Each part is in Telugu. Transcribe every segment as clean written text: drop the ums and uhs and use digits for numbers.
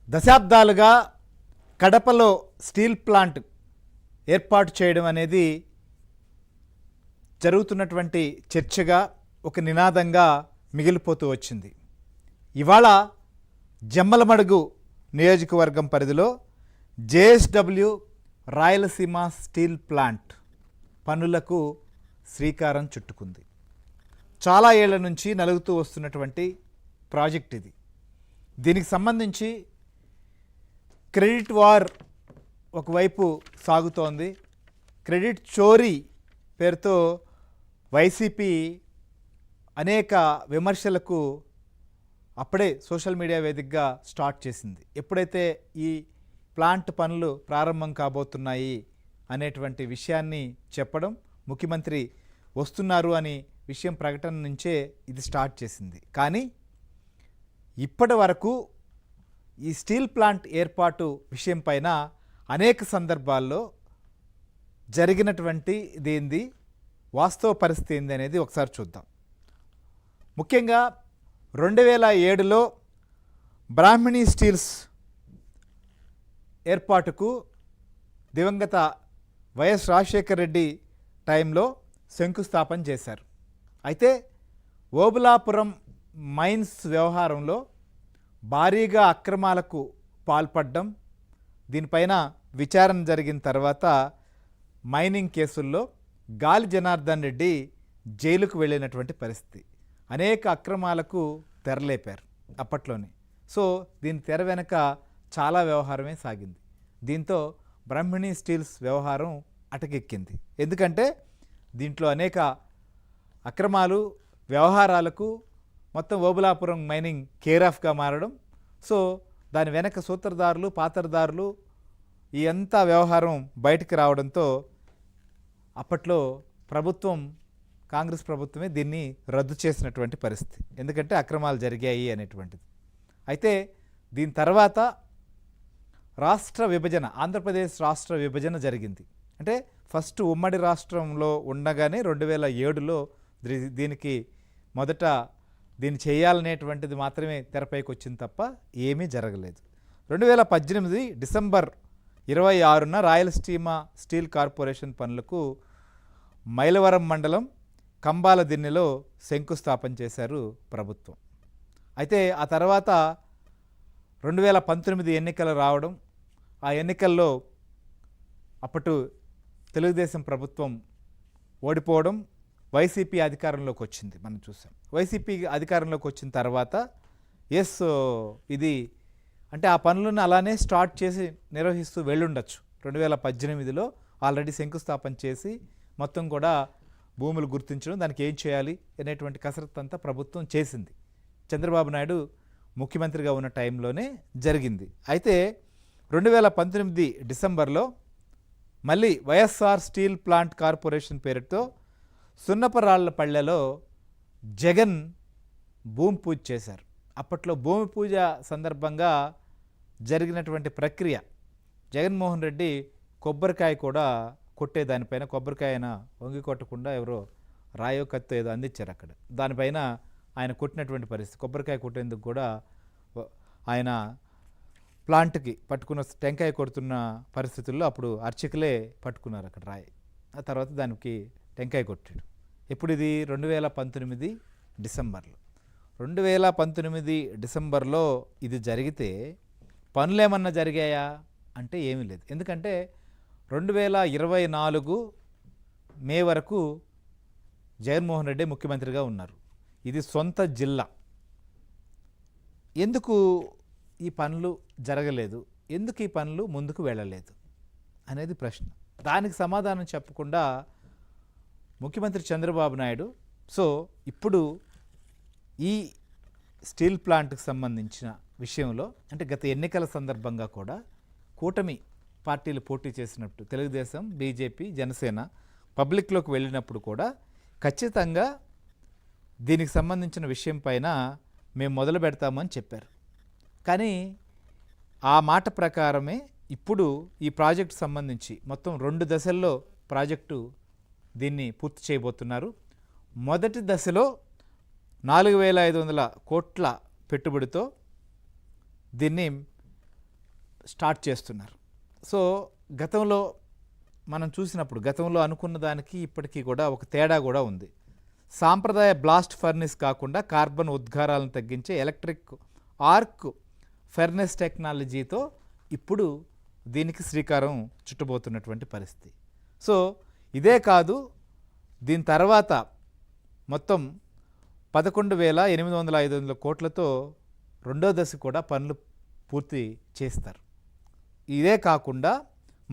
దశాబ్దాలుగా కడపలో స్టీల్ ప్లాంట్ ఏర్పాటు చేయడం అనేది జరుగుతున్నటువంటి చర్చగా ఒక నినాదంగా మిగిలిపోతూ వచ్చింది. ఇవాళ జమ్మలమడుగు నియోజకవర్గం పరిధిలో జేఎస్డబ్ల్యూ రాయలసీమ స్టీల్ ప్లాంట్ పనులకు శ్రీకారం చుట్టుకుంది. చాలా ఏళ్ల నుంచి నలుగుతూ వస్తున్నటువంటి ప్రాజెక్ట్ ఇది. దీనికి సంబంధించి క్రెడిట్ వార్ ఒకవైపు సాగుతోంది. క్రెడిట్ చోరీ పేరుతో వైసీపీ అనేక విమర్శలకు అప్పుడే సోషల్ మీడియా వేదికగా స్టార్ట్ చేసింది. ఎప్పుడైతే ఈ ప్లాంట్ పనులు ప్రారంభం కాబోతున్నాయి అనేటువంటి విషయాన్ని చెప్పడం, ముఖ్యమంత్రి వస్తున్నారు అని విషయం ప్రకటన నుంచే ఇది స్టార్ట్ చేసింది. కానీ ఇప్పటి వరకు ఈ స్టీల్ ప్లాంట్ ఏర్పాటు విషయం పైన అనేక సందర్భాల్లో జరిగినటువంటి ఇదేంది, వాస్తవ పరిస్థితి ఏంది అనేది ఒకసారి చూద్దాం. ముఖ్యంగా 2007లో బ్రాహ్మణి స్టీల్స్ ఏర్పాటుకు దివంగత వైఎస్ రాజశేఖర రెడ్డి టైంలో శంకుస్థాపన చేశారు. అయితే ఓబులాపురం మైన్స్ వ్యవహారంలో భారీగా అక్రమాలకు పాల్పడడం, దీనిపైన విచారణ జరిగిన తర్వాత మైనింగ్ కేసుల్లో గాలి జనార్దన్ రెడ్డి జైలుకు వెళ్ళినటువంటి పరిస్థితి. అనేక అక్రమాలకు తెరలేపారు అప్పట్లోనే. సో దీని తెర వెనక చాలా వ్యవహారమే సాగింది. దీంతో బ్రాహ్మణి స్టీల్స్ వ్యవహారం అటకెక్కింది. ఎందుకంటే దీంట్లో అనేక అక్రమాలు వ్యవహారాలకు మొత్తం ఓబులాపురం మైనింగ్ కేర్ ఆఫ్గా మారడం. సో దాని వెనక సూత్రధారులు, పాత్రధారులు ఈ అంతా వ్యవహారం బయటికి రావడంతో అప్పట్లో ప్రభుత్వం, కాంగ్రెస్ ప్రభుత్వమే దీన్ని రద్దు చేసినటువంటి పరిస్థితి. ఎందుకంటే అక్రమాలు జరిగాయి అనేటువంటిది. అయితే దీని తర్వాత రాష్ట్ర విభజన, ఆంధ్రప్రదేశ్ రాష్ట్ర విభజన జరిగింది. అంటే ఫస్ట్ ఉమ్మడి రాష్ట్రంలో ఉండగానే 2007లో దీనికి మొదట దీన్ని చేయాలనేటువంటిది మాత్రమే తెరపైకి వచ్చింది తప్ప ఏమీ జరగలేదు. 2018 డిసెంబర్ 26న రాయలసీమ స్టీల్ కార్పొరేషన్ పనులకు మైలవరం మండలం కంబాల దిన్నెలో శంకుస్థాపన చేశారు ప్రభుత్వం. అయితే ఆ తర్వాత 2019 ఎన్నికలు రావడం, ఆ ఎన్నికల్లో అప్పటి తెలుగుదేశం ప్రభుత్వం ఓడిపోవడం, వైసీపీ అధికారంలోకి వచ్చింది. మనం చూసాం. వైసీపీ అధికారంలోకి వచ్చిన తర్వాత ఇది అంటే ఆ పనులను అలానే స్టార్ట్ చేసి నిర్వహిస్తూ వెళ్ళుండొచ్చు. 2018లో ఆల్రెడీ శంకుస్థాపన చేసి మొత్తం కూడా భూములు గుర్తించడం, దానికి ఏం చేయాలి అనేటువంటి కసరత్తు అంతా ప్రభుత్వం చేసింది. చంద్రబాబు నాయుడు ముఖ్యమంత్రిగా ఉన్న టైంలోనే జరిగింది. అయితే 2019 డిసెంబర్లో మళ్ళీ వైఎస్ఆర్ స్టీల్ ప్లాంట్ కార్పొరేషన్ పేరుతో సున్నపరాళ్లపల్లెలో జగన్ భూమి పూజ చేశారు. అప్పట్లో భూమి పూజ సందర్భంగా జరిగినటువంటి ప్రక్రియ, జగన్మోహన్ రెడ్డి కొబ్బరికాయ కూడా కొట్టేదానిపైన, కొబ్బరికాయన వంగి కొట్టకుండా ఎవరో రాయో కత్తో ఏదో అందించారు అక్కడ, దానిపైన ఆయన కొట్టినటువంటి పరిస్థితి. కొబ్బరికాయ కొట్టేందుకు కూడా ఆయన ప్లాంట్కి పట్టుకున్న టెంకాయ కొడుతున్న పరిస్థితుల్లో అప్పుడు అర్చకులే పట్టుకున్నారు అక్కడ రాయి. ఆ తర్వాత దానికి టెంకాయ కొట్టాడు. ఎప్పుడు ఇది 2019 డిసెంబర్లో. 2019 డిసెంబర్లో ఇది జరిగితే పనులు ఏమన్నా జరిగాయా అంటే ఏమీ లేదు. ఎందుకంటే 2024 మే వరకు జగన్మోహన్ రెడ్డి ముఖ్యమంత్రిగా ఉన్నారు. ఇది సొంత జిల్లా. ఎందుకు ఈ పనులు జరగలేదు, ఎందుకు ఈ పనులు ముందుకు వెళ్ళలేదు అనేది ప్రశ్న. దానికి సమాధానం చెప్పకుండా ముఖ్యమంత్రి చంద్రబాబు నాయుడు ఇప్పుడు ఈ స్టీల్ ప్లాంట్కి సంబంధించిన విషయంలో, అంటే గత ఎన్నికల సందర్భంగా కూడా కూటమి పార్టీలు పోటీ చేసినప్పుడు తెలుగుదేశం, బీజేపీ, జనసేన పబ్లిక్లోకి వెళ్ళినప్పుడు కూడా ఖచ్చితంగా దీనికి సంబంధించిన విషయం పైన మేము మొదలు పెడతామని చెప్పారు. కానీ ఆ మాట ప్రకారమే ఇప్పుడు ఈ ప్రాజెక్టు సంబంధించి మొత్తం 2 దశల్లో ప్రాజెక్టు దీన్ని పూర్తి చేయబోతున్నారు. మొదటి దశలో 4,500 కోట్ల పెట్టుబడితో దీన్ని స్టార్ట్ చేస్తున్నారు. సో గతంలో మనం చూసినప్పుడు గతంలో అనుకున్న దానికి ఇప్పటికీ కూడా ఒక తేడా కూడా ఉంది. సాంప్రదాయ బ్లాస్ట్ ఫర్నెస్ కాకుండా కార్బన్ ఉద్గారాలను తగ్గించే ఎలక్ట్రిక్ ఆర్క్ ఫర్నెస్ టెక్నాలజీతో ఇప్పుడు దీనికి శ్రీకారం చుట్టబోతున్నటువంటి పరిస్థితి. సో ఇదే కాదు, దీని తర్వాత మొత్తం 11,800 కోట్లతో రెండో దశ కూడా పనులు పూర్తి చేస్తారు. ఇదే కాకుండా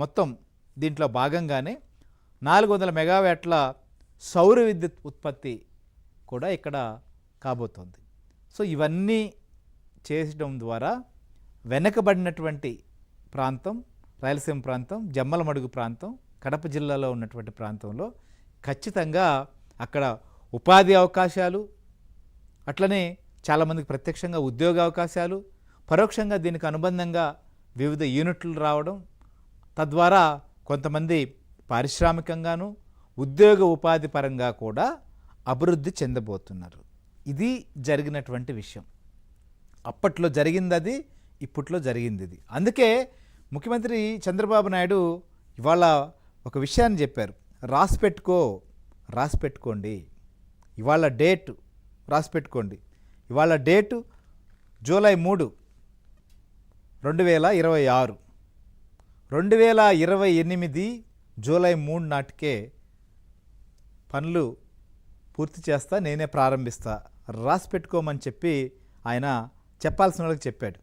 మొత్తం దీంట్లో భాగంగానే 400 మెగావాట్ల సౌర విద్యుత్ ఉత్పత్తి కూడా ఇక్కడ కాబోతోంది. సో ఇవన్నీ చేయడం ద్వారా వెనకబడినటువంటి ప్రాంతం, రాయలసీమ ప్రాంతం, జమ్మలమడుగు ప్రాంతం, కడప జిల్లాలో ఉన్నటువంటి ప్రాంతంలో ఖచ్చితంగా అక్కడ ఉపాధి అవకాశాలు, అట్లనే చాలామందికి ప్రత్యక్షంగా ఉద్యోగ అవకాశాలు, పరోక్షంగా దీనికి అనుబంధంగా వివిధ యూనిట్లు రావడం, తద్వారా కొంతమంది పారిశ్రామికంగాను ఉద్యోగ ఉపాధి పరంగా కూడా అభివృద్ధి చెందబోతున్నారు. ఇది జరిగినటువంటి విషయం. అప్పట్లో జరిగింది అది, ఇప్పట్లో జరిగింది ఇది. అందుకే ముఖ్యమంత్రి చంద్రబాబు నాయుడు ఇవాళ ఒక విషయాన్ని చెప్పారు. రాసి పెట్టుకోండి. ఇవాళ డేటు రాసి పెట్టుకోండి. ఇవాళ డేటు జూలై 3, 2026. 2028 జూలై 3 నాటికే పనులు పూర్తి చేస్తా, నేనే ప్రారంభిస్తా, రాసి పెట్టుకోమని చెప్పి ఆయన చెప్పాల్సిన వాళ్ళకి చెప్పాడు.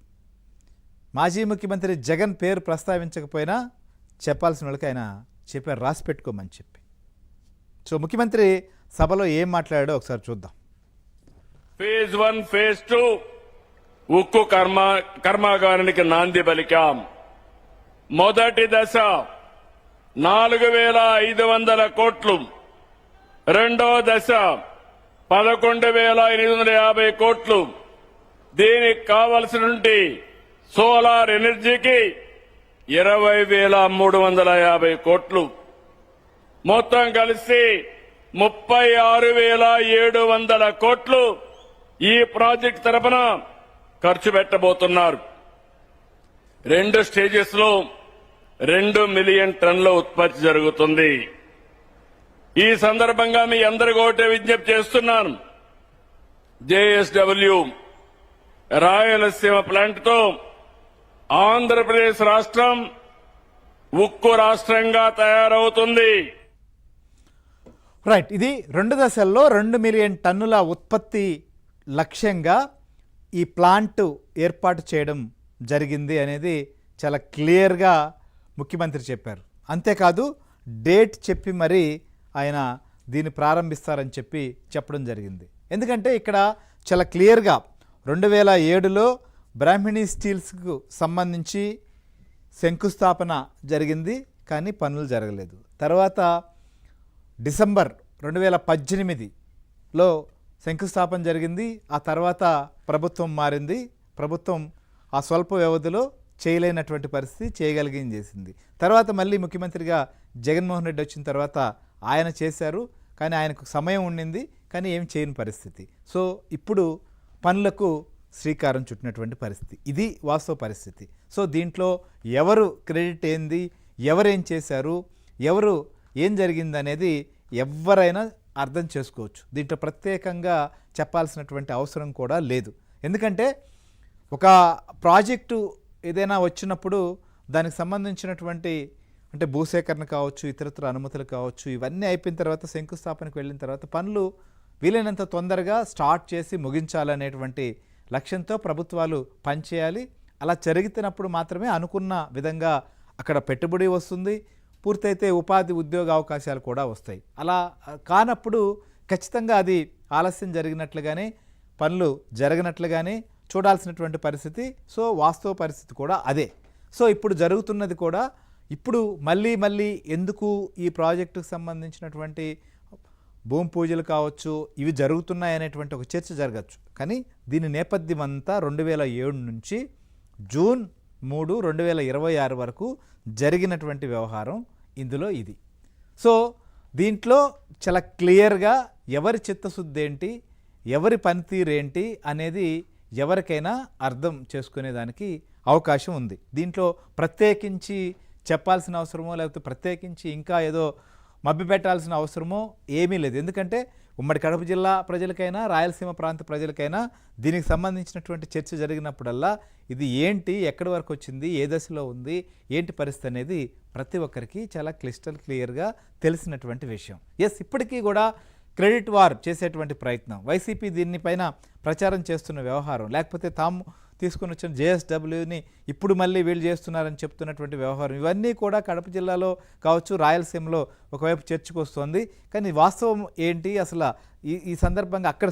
మాజీ ముఖ్యమంత్రి జగన్ పేరు ప్రస్తావించకపోయినా చెప్పాల్సిన వాళ్ళకి ఆయన చెప్పారు, రాసి పెట్టుకోమని చెప్పి. సో ముఖ్యమంత్రి సభలో ఏం మాట్లాడాడో ఒకసారి చూద్దాం. ఫేజ్ 1, ఫేజ్ 2 ఉక్కు కర్మాగారానికి నాంది పలికాం. మొదటి దశ 4,500 కోట్లు, రెండో దశ 11,850 కోట్లు. దీనికి కావలసినటువంటి సోలార్ ఎనర్జీకి 20,350 కోట్లు. మొత్తం కలిసి 36,700 కోట్లు ఈ ప్రాజెక్ట్ తరపున ఖర్చు పెట్టబోతున్నారు. 2 స్టేజెస్ లో 2 మిలియన్ టన్నుల ఉత్పత్తి జరుగుతుంది. ఈ సందర్భంగా మీ అందరికీ ఒకటే విజ్ఞప్తి చేస్తున్నాను. జేఎస్డబ్ల్యూ రాయలసీమ ప్లాంట్ తో ఆంధ్రప్రదేశ్ రాష్ట్రం ఉక్కు రాష్ట్రంగా తయారవుతుంది. రైట్, ఇది 2 దశల్లో 2 మిలియన్ టన్నుల ఉత్పత్తి లక్ష్యంగా ఈ ప్లాంట్ ఏర్పాటు చేయడం జరిగింది అనేది చాలా క్లియర్గా ముఖ్యమంత్రి చెప్పారు. అంతేకాదు డేట్ చెప్పి మరి ఆయన దీన్ని ప్రారంభిస్తారని చెప్పడం జరిగింది. ఎందుకంటే ఇక్కడ చాలా క్లియర్గా 2007లో బ్రాహ్మణి స్టీల్స్కు సంబంధించి శంకుస్థాపన జరిగింది, కానీ పనులు జరగలేదు. తర్వాత డిసెంబర్ 2018లో శంకుస్థాపన జరిగింది. ఆ తర్వాత ప్రభుత్వం మారింది. ప్రభుత్వం ఆ స్వల్ప వ్యవధిలో చేయలేనటువంటి పరిస్థితి చేయగలిగింది చేసింది. తర్వాత మళ్ళీ ముఖ్యమంత్రిగా జగన్మోహన్ రెడ్డి వచ్చిన తర్వాత ఆయన చేశారు, కానీ ఆయనకు సమయం ఉండింది, కానీ ఏం చేయని పరిస్థితి. సో ఇప్పుడు పనులకు శ్రీకారం చుట్టినటువంటి పరిస్థితి. ఇది వాస్తవ పరిస్థితి. సో దీంట్లో ఎవరు క్రెడిట్ ఏంది, ఎవరేం చేశారు, ఎవరు ఏం జరిగింది అనేది ఎవరైనా అర్థం చేసుకోవచ్చు. దీంట్లో ప్రత్యేకంగా చెప్పాల్సినటువంటి అవసరం కూడా లేదు. ఎందుకంటే ఒక ప్రాజెక్టు ఏదైనా వచ్చినప్పుడు దానికి సంబంధించినటువంటి అంటే భూసేకరణ కావచ్చు, ఇతరత్ర అనుమతులు కావచ్చు, ఇవన్నీ అయిపోయిన తర్వాత శంకుస్థాపనకు వెళ్ళిన తర్వాత పనులు వీలైనంత తొందరగా స్టార్ట్ చేసి ముగించాలనేటువంటి లక్ష్యంతో ప్రభుత్వాలు పనిచేయాలి. అలా జరుగుతున్నప్పుడు మాత్రమే అనుకున్న విధంగా అక్కడ పెట్టుబడి వస్తుంది, పూర్తయితే ఉపాధి ఉద్యోగ అవకాశాలు కూడా వస్తాయి. అలా కానప్పుడు ఖచ్చితంగా అది ఆలస్యం జరిగినట్లుగానే, పనులు జరగనట్లుగానే చూడాల్సినటువంటి పరిస్థితి. సో వాస్తవ పరిస్థితి కూడా అదే. సో ఇప్పుడు జరుగుతున్నది కూడా ఇప్పుడు మళ్ళీ ఎందుకు ఈ ప్రాజెక్టుకు సంబంధించినటువంటి భూమి పూజలు కావచ్చు ఇవి జరుగుతున్నాయి అనేటువంటి ఒక చర్చ జరగచ్చు. కానీ దీని నేపథ్యం అంతా 2007 నుంచి జూన్ 3, 2026 వరకు జరిగినటువంటి వ్యవహారం ఇందులో ఇది. సో దీంట్లో చాలా క్లియర్గా ఎవరి చిత్తశుద్ధి ఏంటి, ఎవరి పనితీరు ఏంటి అనేది ఎవరికైనా అర్థం చేసుకునేదానికి అవకాశం ఉంది. దీంట్లో ప్రత్యేకించి చెప్పాల్సిన అవసరమో లేకపోతే ప్రత్యేకించి ఇంకా ఏదో మభ్యపెట్టాల్సిన అవసరమో ఏమీ లేదు. ఎందుకంటే ఉమ్మడి కడప జిల్లా ప్రజలకైనా రాయలసీమ ప్రాంత ప్రజలకైనా దీనికి సంబంధించినటువంటి చర్చ జరిగినప్పుడల్లా ఇది ఏంటి, ఎక్కడి వరకు వచ్చింది, ఏ దశలో ఉంది, ఏంటి పరిస్థితి అనేది ప్రతి ఒక్కరికి చాలా క్లియర్గా తెలిసినటువంటి విషయం. ఇప్పటికీ కూడా క్రెడిట్ వార్ చేసేటువంటి ప్రయత్నం, వైసీపీ దీనిపైన ప్రచారం చేస్తున్న వ్యవహారం, లేకపోతే తాము తీసుకుని వచ్చిన జేఎస్డబ్ల్యూని ఇప్పుడు మళ్ళీ వీళ్ళు చేస్తున్నారని చెప్తున్నటువంటి వ్యవహారం, ఇవన్నీ కూడా కడప జిల్లాలో కావచ్చు, రాయలసీమలో ఒకవైపు చర్చకు వస్తుంది. కానీ వాస్తవం ఏంటి అసలు ఈ సందర్భంగా అక్కడ